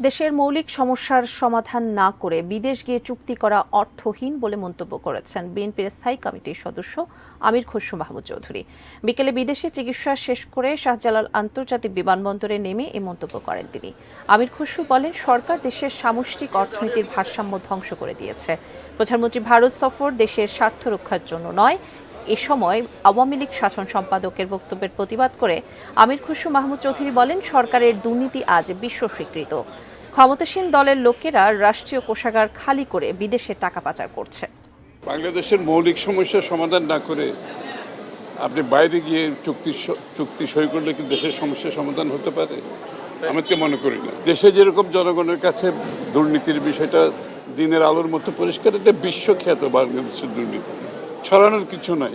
দেশের মৌলিক সমস্যার সমাধান না করে বিদেশ গিয়ে চুক্তি করা অর্থহীন বলে মন্তব্য করেছেন বিএনপির স্থায়ী কমিটির সদস্য আমির খসরু মাহমুদ চৌধুরী। বিকেলে বিদেশে চিকিৎসা শেষ করে শাহজালাল আন্তর্জাতিক বিমানবন্দরে নেমে এ মন্তব্য করেন তিনি। আমির খসরু বলেন, সরকার দেশের সামষ্টিক অর্থনীতির ভারসাম্য ধ্বংস করে দিয়েছে। প্রধানমন্ত্রী ভারত সফর দেশের স্বার্থ রক্ষার জন্য নয়। এ সময় আওয়ামী লীগ সাধারণ সম্পাদকের বক্তব্যের প্রতিবাদ করে আমির খসরু মাহমুদ চৌধুরী বলেন, সরকারের দুর্নীতি আজ বিশ্ব স্বীকৃত। ক্ষমতাসীন দলের লোকেরা রাষ্ট্রীয় কোষাগার খালি করে বিদেশে টাকা পাচার করছে। বাংলাদেশের মৌলিক সমস্যার সমাধান না করে আপনি বাইরে গিয়ে চুক্তি সই করলে কি দেশের সমস্যার সমাধান হতে পারে? আমি তো মনে করি না। দেশে যেরকম জনগণের কাছে দুর্নীতির বিষয়টা দিনের আলোর মতো পরিষ্কার, এটা বিশ্বখ্যাত বাংলাদেশের দুর্নীতি, ছড়ানোর কিছু নাই।